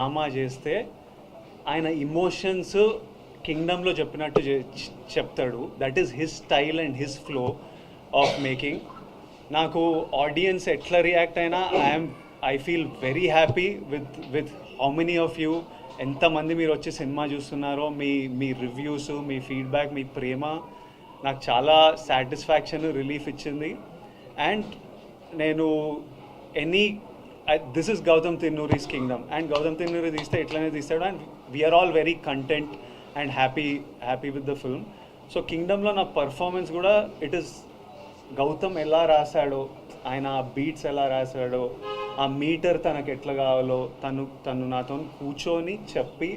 Drama చేస్తే ఆయన emotions కింగ్డమ్లో చెప్పినట్టు చెప్తాడు. That is his style and his flow of making. నాకు ఆడియన్స్ ఎట్లా రియాక్ట్ అయినా I feel very happy with how many of you, ఎంతమంది మీరు వచ్చి సినిమా చూస్తున్నారో, మీ రివ్యూస్, మీ ఫీడ్బ్యాక్, మీ ప్రేమ నాకు చాలా సాటిస్ఫాక్షన్, రిలీఫ్ ఇచ్చింది. అండ్ నేను this is Gowtam Tinnanuri's kingdom, and Gowtam Tinnanuri తీస్తే ఇట్లనే తీస్తాడు. And we are all very content and happy with the film. So కింగ్డమ్లో నా పర్ఫార్మెన్స్ కూడా ఇట్ ఈస్ గౌతమ్ ఎలా రాశాడో, ఆయన బీట్స్ ఎలా రాశాడో, ఆ మీటర్ తనకు ఎట్లా కావాలో తను నాతో కూర్చొని చెప్పి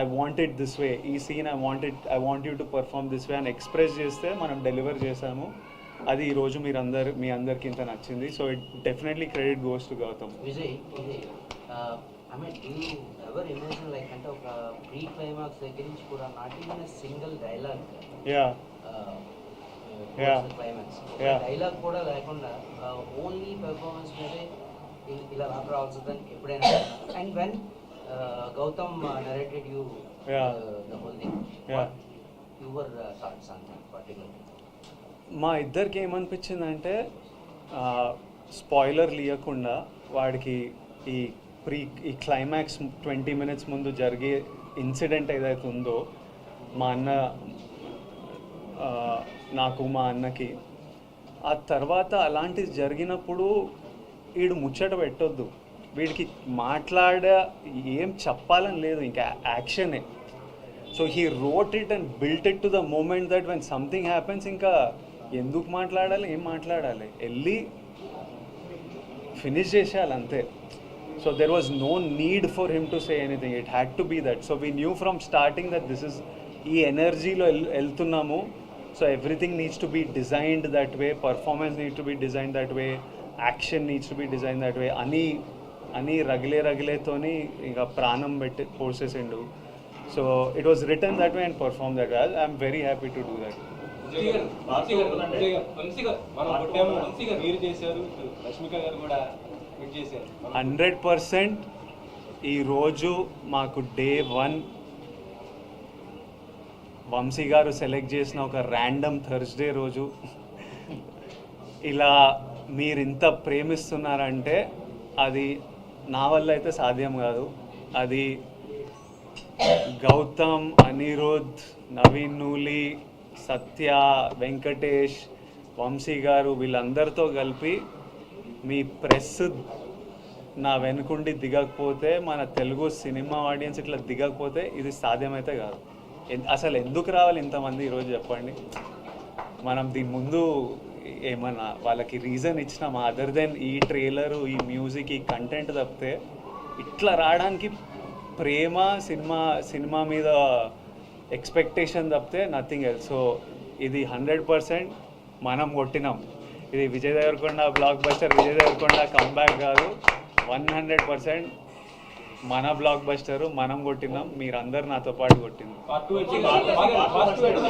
I want it this way, ఈ scene I want you to perform this way అని ఎక్స్ప్రెస్ చేస్తే మనం డెలివర్ చేసాము. అది ఈరోజు మీ అందరికి ఇంత నచ్చింది. So it definitely credit goes to Gautam. Vijay, I mean, do you ever imagine like అంటే ఒక ప్రీ క్లైమాక్స్ దగ్గర నుంచి కూడా not even single dialogue, climax dialogue కూడా లేకుండా ఓన్లీ పెర్ఫార్మెన్స్ మీదే ఇలా రావాల్సిందని ఎప్పుడైనా? And when Gautam narrated you the whole thing, your thoughts on that particular? మా ఇద్దరికి ఏమనిపించిందంటే, స్పాయిలర్ ఇవ్వకుండా వాడికి ఈ క్లైమాక్స్ 20 minutes ముందు జరిగే ఇన్సిడెంట్ ఏదైతే ఉందో, నాకు మా అన్నకి ఆ తర్వాత అలాంటిది జరిగినప్పుడు వీడు ముచ్చట పెట్టొద్దు, వీడికి ఏం చెప్పాలని లేదు, ఇంకా యాక్షనే. So he wrote it and built it to the moment that when something happens ఇంకా ఎందుకు మాట్లాడాలి, ఏం మాట్లాడాలి, వెళ్ళి ఫినిష్ చేసేయాలి అంతే. So there was no need for him to say anything, it had to be that. So we knew from starting that this is ఈ ఎనర్జీలో వెళ్తున్నాము. So everything needs to be designed that way, performance needs to be design that way, action needs to be design that way అని రగిలేతోని ఇంకా ప్రాణం పెట్టి పోసేసిండు. So it was written that way and perform that way. I'm very happy to do that. 100% ఈరోజు మాకు day 1 Vamsi గారు select చేసిన ఒక ర్యాండమ్ థర్స్డే రోజు ఇలా మీరింత ప్రేమిస్తున్నారంటే అది నా వల్ల అయితే సాధ్యం కాదు. అది గౌతమ్, అనిరుద్, నవీన్ నూలి, సత్య, వెంకటేష్, వంశీ గారు వీళ్ళందరితో కలిపి మీ ప్రెస్ నా వెనుకుండి దిగకపోతే, మన తెలుగు సినిమా ఆడియన్స్ ఇట్లా దిగకపోతే ఇది సాధ్యమైతే కాదు. అసలు ఎందుకు రావాలి ఇంతమంది ఈరోజు చెప్పండి? మనం దీని ముందు ఏమన్నా వాళ్ళకి రీజన్ ఇచ్చినామా అదర్ దెన్ ఈ ట్రైలరు, ఈ మ్యూజిక్, ఈ కంటెంట్ తప్పితే? ఇట్లా రావడానికి ప్రేమ, సినిమా మీద ఎక్స్పెక్టేషన్ తప్పితే నథింగ్ ఎల్స్. సో ఇది 100% మనం కొట్టినాం. ఇది Vijay Deverakonda blockbuster, Vijay Deverakonda comeback కాదు, 100% మన బ్లాక్ బస్టరు మనం కొట్టినాం. మీరందరూ నాతో పాటు కొట్టినాం.